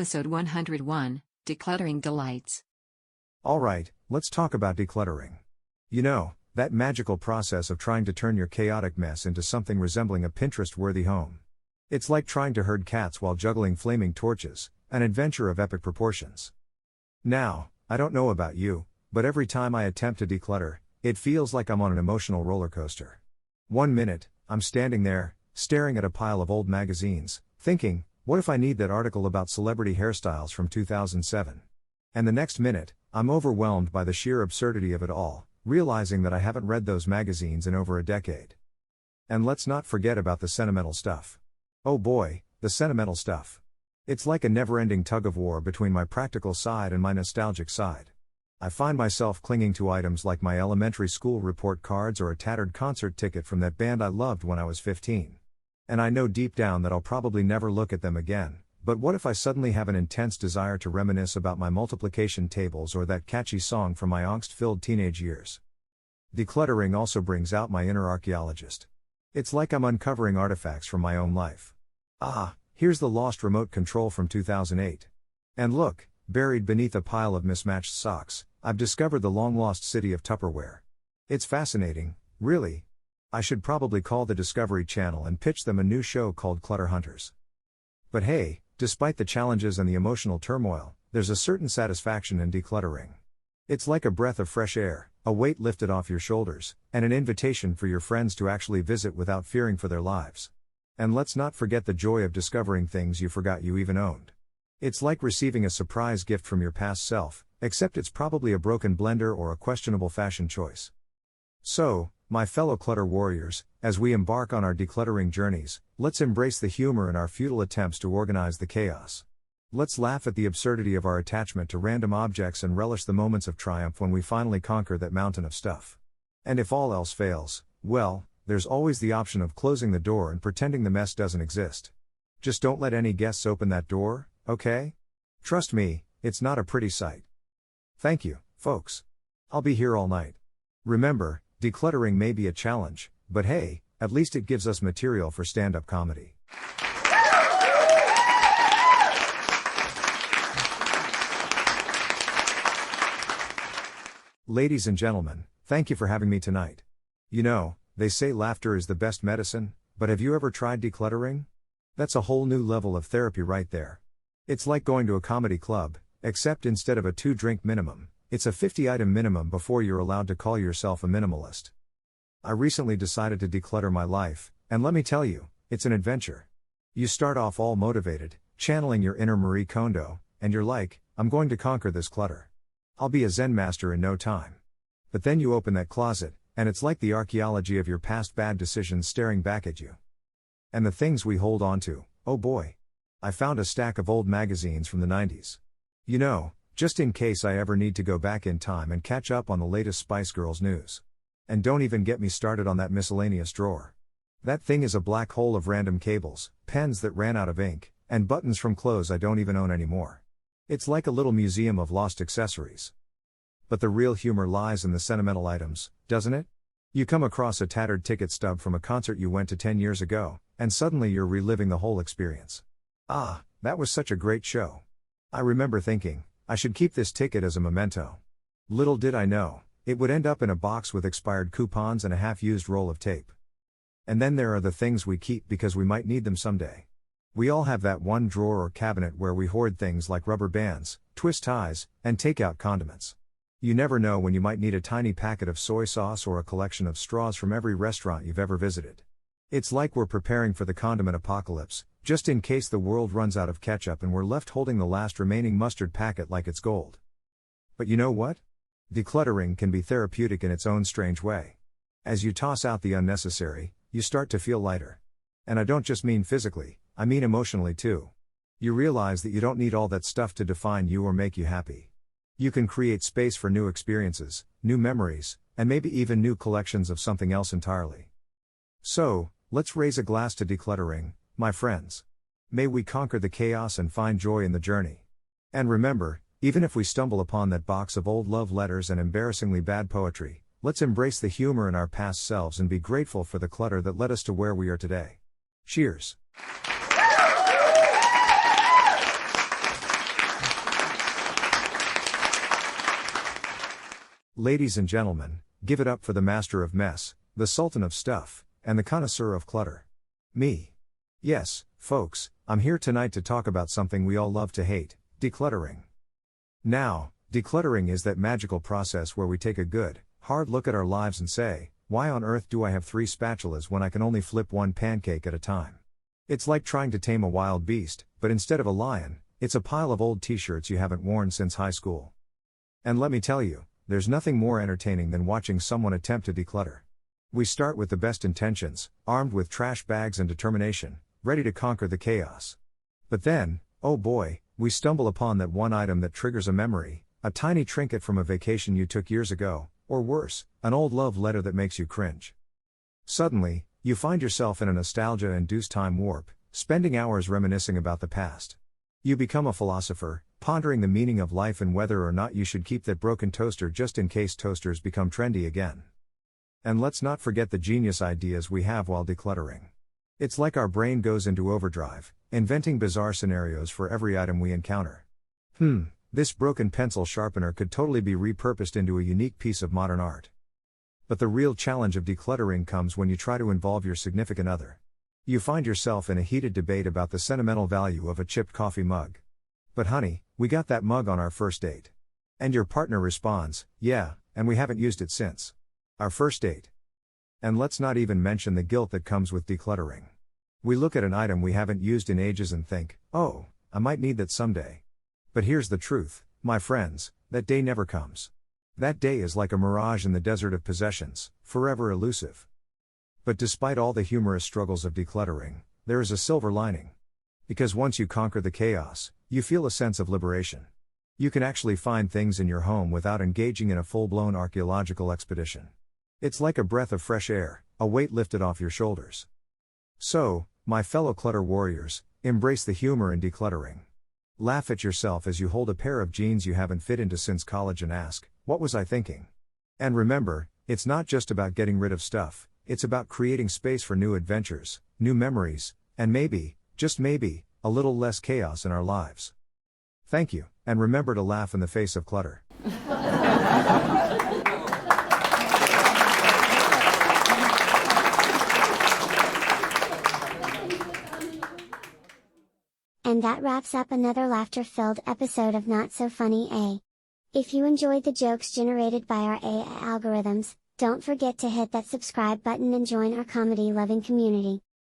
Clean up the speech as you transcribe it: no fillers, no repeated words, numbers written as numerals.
Episode 101, Decluttering Delights. Alright, let's talk about decluttering. You know, that magical process of trying to turn your chaotic mess into something resembling a Pinterest-worthy home. It's like trying to herd cats while juggling flaming torches, an adventure of epic proportions. Now, I don't know about you, but every time I attempt to declutter, it feels like I'm on an emotional roller coaster. 1 minute, I'm standing there, staring at a pile of old magazines, thinking, what if I need that article about celebrity hairstyles from 2007? And the next minute, I'm overwhelmed by the sheer absurdity of it all, realizing that I haven't read those magazines in over a decade. And let's not forget about the sentimental stuff. Oh boy, the sentimental stuff. It's like a never-ending tug-of-war between my practical side and my nostalgic side. I find myself clinging to items like my elementary school report cards or a tattered concert ticket from that band I loved when I was 15. And I know deep down that I'll probably never look at them again, but what if I suddenly have an intense desire to reminisce about my multiplication tables or that catchy song from my angst-filled teenage years? Decluttering also brings out my inner archaeologist. It's like I'm uncovering artifacts from my own life. Ah, here's the lost remote control from 2008. And look, buried beneath a pile of mismatched socks, I've discovered the long-lost city of Tupperware. It's fascinating, really. I should probably call the Discovery Channel and pitch them a new show called Clutter Hunters. But hey, despite the challenges and the emotional turmoil, there's a certain satisfaction in decluttering. It's like a breath of fresh air, a weight lifted off your shoulders, and an invitation for your friends to actually visit without fearing for their lives. And let's not forget the joy of discovering things you forgot you even owned. It's like receiving a surprise gift from your past self, except it's probably a broken blender or a questionable fashion choice. So, my fellow clutter warriors, as we embark on our decluttering journeys, let's embrace the humor in our futile attempts to organize the chaos. Let's laugh at the absurdity of our attachment to random objects and relish the moments of triumph when we finally conquer that mountain of stuff. And if all else fails, well, there's always the option of closing the door and pretending the mess doesn't exist. Just don't let any guests open that door, okay? Trust me, it's not a pretty sight. Thank you, folks. I'll be here all night. Remember, decluttering may be a challenge, but hey, at least it gives us material for stand-up comedy. Ladies and gentlemen, thank you for having me tonight. You know, they say laughter is the best medicine, but have you ever tried decluttering? That's a whole new level of therapy right there. It's like going to a comedy club, except instead of a 2-drink minimum, it's a 50-item minimum before you're allowed to call yourself a minimalist. I recently decided to declutter my life, and let me tell you, it's an adventure. You start off all motivated, channeling your inner Marie Kondo, and you're like, I'm going to conquer this clutter. I'll be a Zen master in no time. But then you open that closet, and it's like the archaeology of your past bad decisions staring back at you. And the things we hold on to, oh boy. I found a stack of old magazines from the 90s. You know, just in case I ever need to go back in time and catch up on the latest Spice Girls news. And don't even get me started on that miscellaneous drawer. That thing is a black hole of random cables, pens that ran out of ink, and buttons from clothes I don't even own anymore. It's like a little museum of lost accessories. But the real humor lies in the sentimental items, doesn't it? You come across a tattered ticket stub from a concert you went to 10 years ago, and suddenly you're reliving the whole experience. Ah, that was such a great show. I remember thinking, I should keep this ticket as a memento. Little did I know, it would end up in a box with expired coupons and a half-used roll of tape. And then there are the things we keep because we might need them someday. We all have that one drawer or cabinet where we hoard things like rubber bands, twist ties, and take-out condiments. You never know when you might need a tiny packet of soy sauce or a collection of straws from every restaurant you've ever visited. It's like we're preparing for the condiment apocalypse, just in case the world runs out of ketchup and we're left holding the last remaining mustard packet like it's gold. But you know what? Decluttering can be therapeutic in its own strange way. As you toss out the unnecessary, you start to feel lighter. And I don't just mean physically, I mean emotionally too. You realize that you don't need all that stuff to define you or make you happy. You can create space for new experiences, new memories, and maybe even new collections of something else entirely. So, let's raise a glass to decluttering, my friends. May we conquer the chaos and find joy in the journey. And remember, even if we stumble upon that box of old love letters and embarrassingly bad poetry, let's embrace the humor in our past selves and be grateful for the clutter that led us to where we are today. Cheers. Ladies and gentlemen, give it up for the master of mess, the sultan of stuff, and the connoisseur of clutter. Me. Yes, folks, I'm here tonight to talk about something we all love to hate, decluttering. Now, decluttering is that magical process where we take a good, hard look at our lives and say, why on earth do I have 3 spatulas when I can only flip one pancake at a time? It's like trying to tame a wild beast, but instead of a lion, it's a pile of old t-shirts you haven't worn since high school. And let me tell you, there's nothing more entertaining than watching someone attempt to declutter. We start with the best intentions, armed with trash bags and determination, ready to conquer the chaos. But then, oh boy, we stumble upon that one item that triggers a memory, a tiny trinket from a vacation you took years ago, or worse, an old love letter that makes you cringe. Suddenly, you find yourself in a nostalgia-induced time warp, spending hours reminiscing about the past. You become a philosopher, pondering the meaning of life and whether or not you should keep that broken toaster just in case toasters become trendy again. And let's not forget the genius ideas we have while decluttering. It's like our brain goes into overdrive, inventing bizarre scenarios for every item we encounter. This broken pencil sharpener could totally be repurposed into a unique piece of modern art. But the real challenge of decluttering comes when you try to involve your significant other. You find yourself in a heated debate about the sentimental value of a chipped coffee mug. But honey, we got that mug on our first date. And your partner responds, yeah, and we haven't used it since our first date. And let's not even mention the guilt that comes with decluttering. We look at an item we haven't used in ages and think, oh, I might need that someday. But here's the truth, my friends, that day never comes. That day is like a mirage in the desert of possessions, forever elusive. But despite all the humorous struggles of decluttering, there is a silver lining. Because once you conquer the chaos, you feel a sense of liberation. You can actually find things in your home without engaging in a full-blown archaeological expedition. It's like a breath of fresh air, a weight lifted off your shoulders. So, my fellow clutter warriors, embrace the humor in decluttering. Laugh at yourself as you hold a pair of jeans you haven't fit into since college and ask, what was I thinking? And remember, it's not just about getting rid of stuff, it's about creating space for new adventures, new memories, and maybe, just maybe, a little less chaos in our lives. Thank you, and remember to laugh in the face of clutter. And that wraps up another laughter-filled episode of Not So Funny A. If you enjoyed the jokes generated by our AI algorithms, don't forget to hit that subscribe button and join our comedy-loving community.